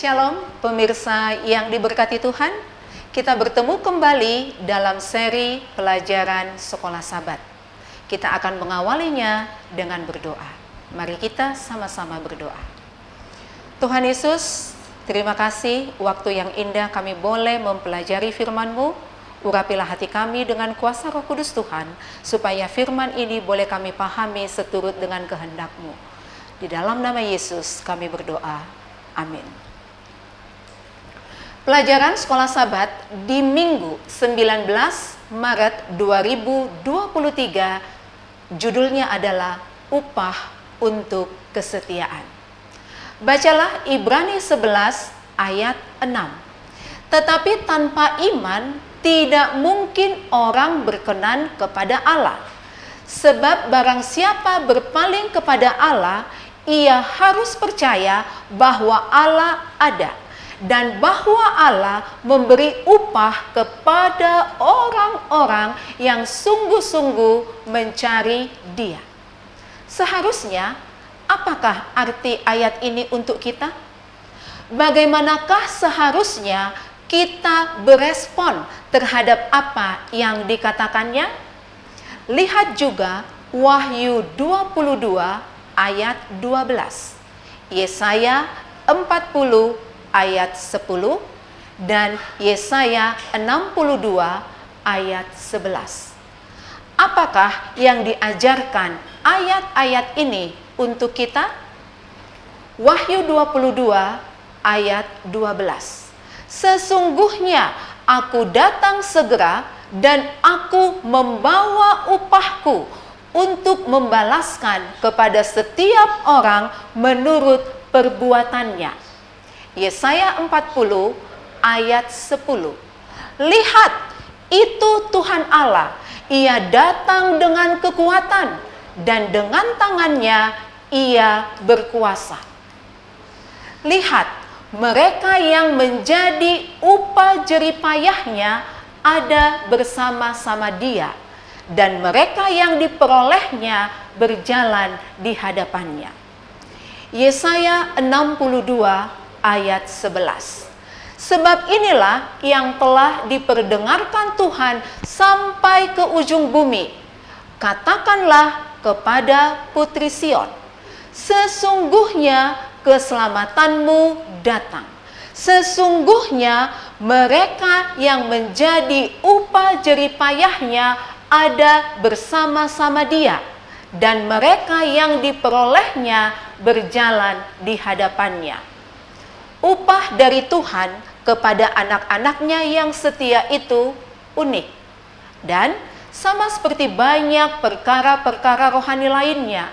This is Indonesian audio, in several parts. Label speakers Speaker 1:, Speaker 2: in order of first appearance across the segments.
Speaker 1: Shalom pemirsa yang diberkati Tuhan, kita bertemu kembali dalam seri pelajaran Sekolah Sabat. Kita akan mengawalinya dengan berdoa. Mari kita sama-sama berdoa. Tuhan Yesus, terima kasih waktu yang indah kami boleh mempelajari firman-Mu. Urapilah hati kami dengan kuasa Roh Kudus Tuhan, supaya firman ini boleh kami pahami seturut dengan kehendak-Mu. Di dalam nama Yesus kami berdoa. Amin. Pelajaran Sekolah Sabat di Minggu 19 Maret 2023, judulnya adalah Upah untuk Kesetiaan. Bacalah Ibrani 11 ayat 6. Tetapi tanpa iman tidak mungkin orang berkenan kepada Allah. Sebab barang siapa berpaling kepada Allah, ia harus percaya bahwa Allah ada, dan bahwa Allah memberi upah kepada orang-orang yang sungguh-sungguh mencari Dia. Seharusnya, apakah arti ayat ini untuk kita? Bagaimanakah seharusnya kita berespon terhadap apa yang dikatakannya? Lihat juga Wahyu 22 ayat 12, Yesaya 40 ayat 10, dan Yesaya 62 ayat 11. Apakah yang diajarkan ayat-ayat ini untuk kita? Wahyu 22 ayat 12. Sesungguhnya aku datang segera dan aku membawa upahku untuk membalaskan kepada setiap orang menurut perbuatannya. Yesaya 40 ayat 10. Lihat, itu Tuhan Allah. Ia datang dengan kekuatan dan dengan tangannya Ia berkuasa. Lihat, mereka yang menjadi upah jeripayahnya ada bersama-sama Dia, dan mereka yang diperolehnya berjalan di hadapannya. Yesaya 62 ayat 11. Sebab inilah yang telah diperdengarkan Tuhan sampai ke ujung bumi. Katakanlah kepada Putri Sion, sesungguhnya keselamatanmu datang. Sesungguhnya mereka yang menjadi upah jeripayahnya ada bersama-sama Dia, dan mereka yang diperolehnya berjalan di hadapannya. Upah dari Tuhan kepada anak-anaknya yang setia itu unik. Dan sama seperti banyak perkara-perkara rohani lainnya,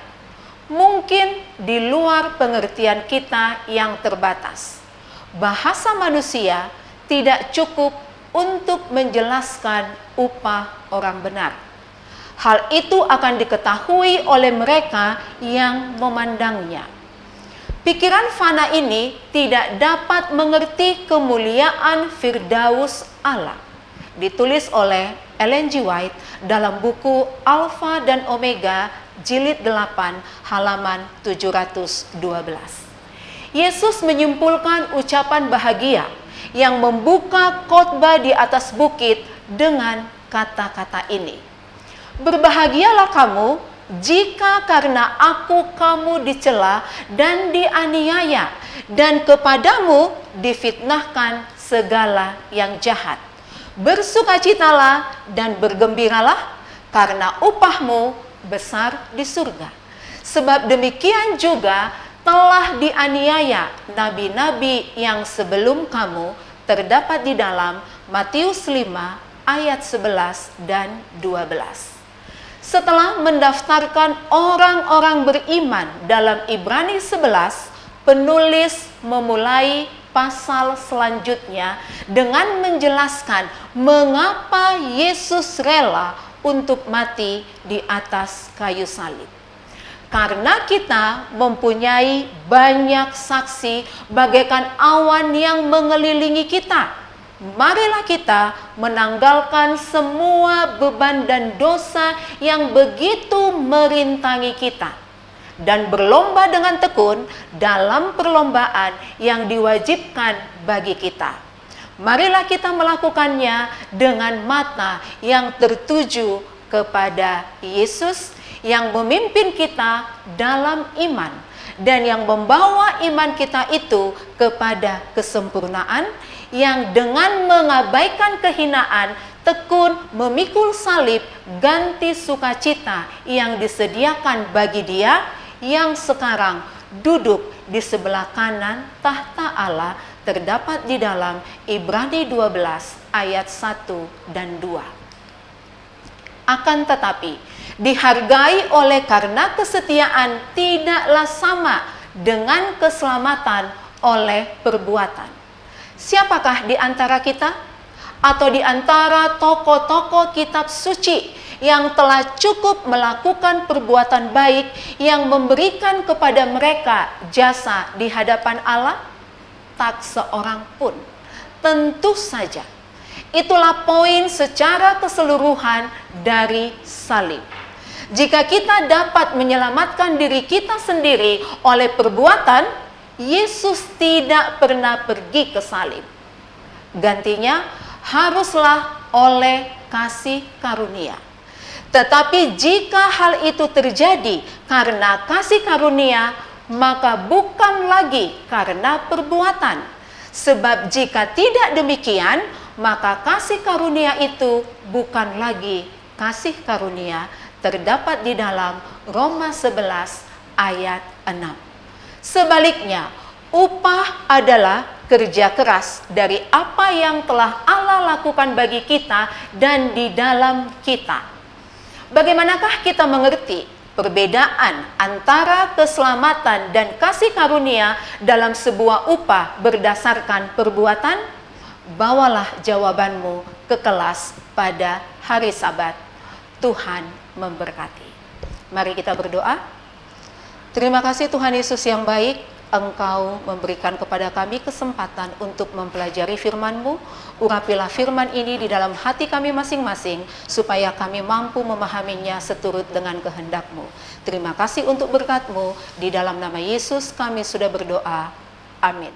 Speaker 1: mungkin di luar pengertian kita yang terbatas. Bahasa manusia tidak cukup untuk menjelaskan upah orang benar. Hal itu akan diketahui oleh mereka yang memandangnya. Pikiran fana ini tidak dapat mengerti kemuliaan Firdaus Allah. Ditulis oleh Ellen G. White dalam buku Alfa dan Omega jilid 8 halaman 712. Yesus menyimpulkan ucapan bahagia yang membuka khotbah di atas bukit dengan kata-kata ini. Berbahagialah kamu jika karena aku kamu dicela dan dianiaya, dan kepadamu difitnahkan segala yang jahat. Bersukacitalah dan bergembiralah, karena upahmu besar di surga. Sebab demikian juga telah dianiaya nabi-nabi yang sebelum kamu, terdapat di dalam Matius 5 ayat 11 dan 12. Setelah mendaftarkan orang-orang beriman dalam Ibrani 11, penulis memulai pasal selanjutnya dengan menjelaskan mengapa Yesus rela untuk mati di atas kayu salib. Karena kita mempunyai banyak saksi bagaikan awan yang mengelilingi kita. Marilah kita menanggalkan semua beban dan dosa yang begitu merintangi kita, dan berlomba dengan tekun dalam perlombaan yang diwajibkan bagi kita. Marilah kita melakukannya dengan mata yang tertuju kepada Yesus yang memimpin kita dalam iman, dan yang membawa iman kita itu kepada kesempurnaan, yang dengan mengabaikan kehinaan tekun memikul salib ganti sukacita yang disediakan bagi Dia yang sekarang duduk di sebelah kanan tahta Allah, terdapat di dalam Ibrani 12 ayat 1 dan 2. Akan tetapi dihargai oleh karena kesetiaan tidaklah sama dengan keselamatan oleh perbuatan. Siapakah di antara kita atau di antara tokoh-tokoh kitab suci yang telah cukup melakukan perbuatan baik yang memberikan kepada mereka jasa di hadapan Allah? Tak seorang pun. Tentu saja. Itulah poin secara keseluruhan dari salib. Jika kita dapat menyelamatkan diri kita sendiri oleh perbuatan, Yesus tidak pernah pergi ke salib. Gantinya haruslah oleh kasih karunia. Tetapi jika hal itu terjadi karena kasih karunia, maka bukan lagi karena perbuatan. Sebab jika tidak demikian, maka kasih karunia itu bukan lagi kasih karunia, terdapat di dalam Roma 11 ayat 6. Sebaliknya, upah adalah kerja keras dari apa yang telah Allah lakukan bagi kita dan di dalam kita. Bagaimanakah kita mengerti perbedaan antara keselamatan dan kasih karunia dalam sebuah upah berdasarkan perbuatan? Bawalah jawabanmu ke kelas pada hari Sabat. Tuhan memberkati. Mari kita berdoa. Terima kasih Tuhan Yesus yang baik, Engkau memberikan kepada kami kesempatan untuk mempelajari firman-Mu. Urapilah firman ini di dalam hati kami masing-masing, supaya kami mampu memahaminya seturut dengan kehendak-Mu. Terima kasih untuk berkat-Mu, di dalam nama Yesus kami sudah berdoa. Amin.